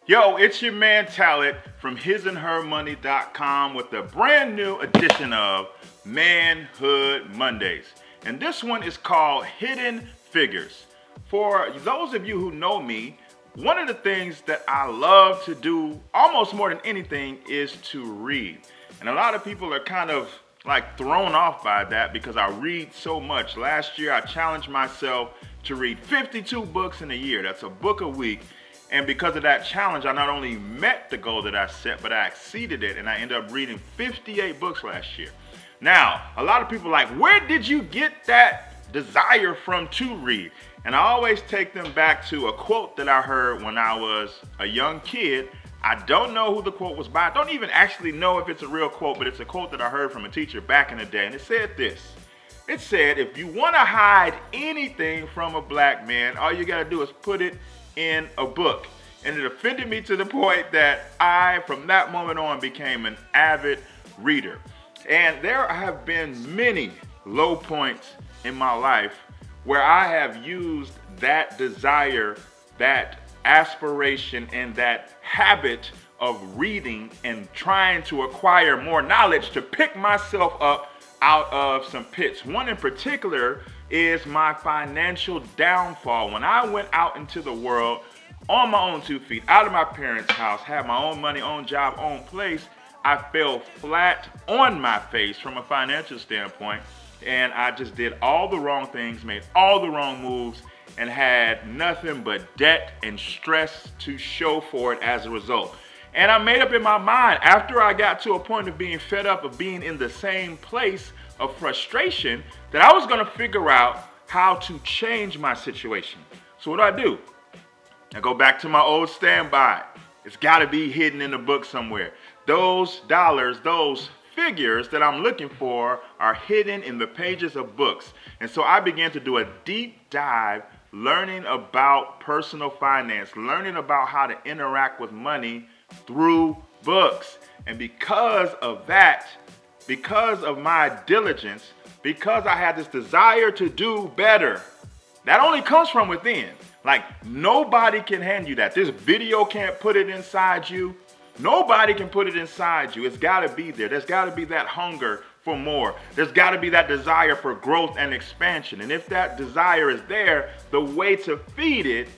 Yo, it's your man Talaat from hisandhermoney.com with a brand new edition of Manhood Mondays. And this one is called Hidden Figures. For those of you who know me, one of the things that I love to do almost more than anything is to read. And a lot of people are kind of like thrown off by that because I read so much. Last year I challenged myself to read 52 books in a year. That's a book a week. And because of that challenge, I not only met the goal that I set, but I exceeded it, and I ended up reading 58 books last year. Now, a lot of people are like, where did you get that desire from to read? And I always take them back to a quote that I heard when I was a young kid. I don't know who the quote was by. I don't even actually know if it's a real quote, but it's a quote that I heard from a teacher back in the day, and it said this. It said, if you want to hide anything from a black man, all you got to do is put it in a book. And it offended me to the point that I, from that moment on, became an avid reader. And there have been many low points in my life where I have used that desire, that aspiration, and that habit of reading and trying to acquire more knowledge to pick myself up out of some pits. One in particular is my financial downfall. When I went out into the world on my own 2 feet, out of my parents' house, had my own money, own job, own place, I fell flat on my face from a financial standpoint, and I just did all the wrong things, made all the wrong moves, and had nothing but debt and stress to show for it as a result. And I made up in my mind, after I got to a point of being fed up of being in the same place of frustration, that I was gonna figure out how to change my situation. So what do? I go back to my old standby. It's gotta be hidden in a book somewhere. Those dollars, those figures that I'm looking for are hidden in the pages of books. And so I began to do a deep dive learning about personal finance, learning about how to interact with money through books. And because of that, because of my diligence, because I had this desire to do better, that only comes from within. Like, nobody can hand you that. This video can't put it inside you. Nobody can put it inside you. It's got to be there. There's got to be that hunger for more. There's got to be that desire for growth and expansion. And if that desire is there, the way to feed it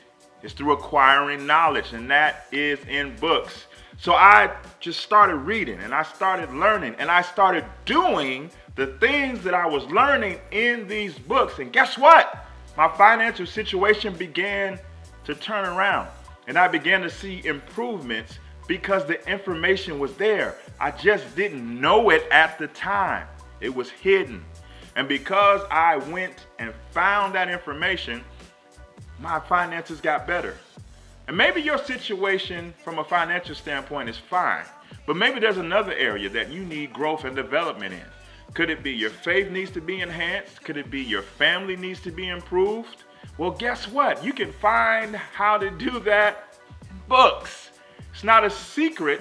is through acquiring knowledge, and that is in books. So I just started reading, and I started learning, and I started doing the things that I was learning in these books. And guess what? My financial situation began to turn around, and I began to see improvements because the information was there. I just didn't know it at the time. It was hidden. And because I went and found that information, my finances got better. And maybe your situation from a financial standpoint is fine, but maybe there's another area that you need growth and development in. Could it be your faith needs to be enhanced? Could it be your family needs to be improved? Well, guess what? You can find how to do that in books. It's not a secret.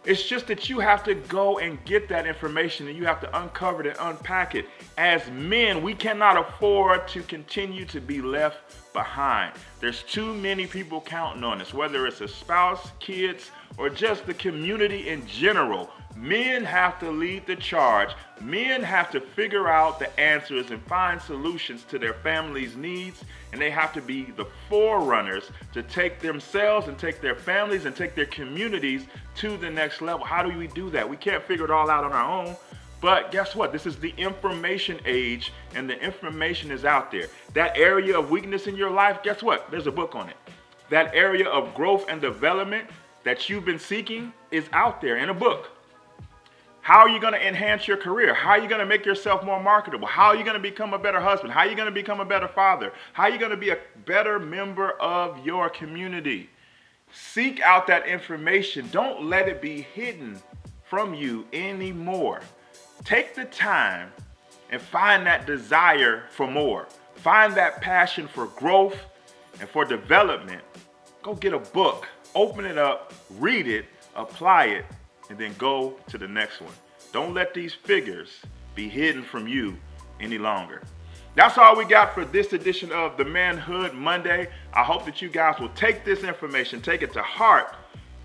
It's just that you have to go and get that information, and you have to uncover it and unpack it. As men, we cannot afford to continue to be left behind. There's too many people counting on us, whether it's a spouse, kids, or just the community in general. Men have to lead the charge. Men have to figure out the answers and find solutions to their families' needs, and they have to be the forerunners to take themselves and take their families and take their communities to the next level. How do we do that? We can't figure it all out on our own. But guess what? This is the information age, and the information is out there. That area of weakness in your life, guess what? There's a book on it. That area of growth and development that you've been seeking is out there in a book. How are you going to enhance your career? How are you going to make yourself more marketable? How are you going to become a better husband? How are you going to become a better father? How are you going to be a better member of your community? Seek out that information. Don't let it be hidden from you anymore. Take the time and find that desire for more. Find that passion for growth and for development. Go get a book, open it up, read it, apply it, and then go to the next one. Don't let these figures be hidden from you any longer. That's all we got for this edition of the Manhood Monday. I hope that you guys will take this information, take it to heart,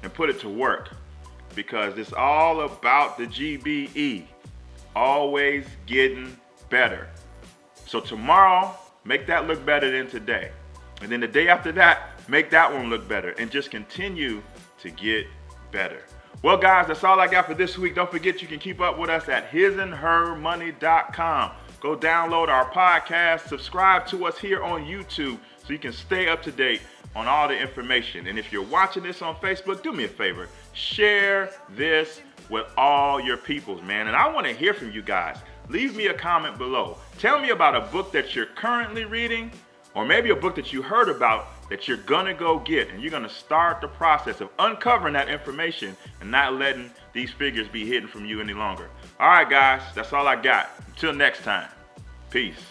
and put it to work, because it's all about the GBE, always getting better. So tomorrow, make that look better than today. And then the day after that, make that one look better, and just continue to get better. Well, guys, that's all I got for this week. Don't forget you can keep up with us at hisandhermoney.com. Go download our podcast, subscribe to us here on YouTube so you can stay up to date on all the information. And if you're watching this on Facebook, do me a favor, share this with all your peoples, man. And I want to hear from you guys. Leave me a comment below. Tell me about a book that you're currently reading, or maybe a book that you heard about that you're gonna go get, and you're gonna start the process of uncovering that information and not letting these figures be hidden from you any longer. All right, guys, that's all I got. Until next time, peace.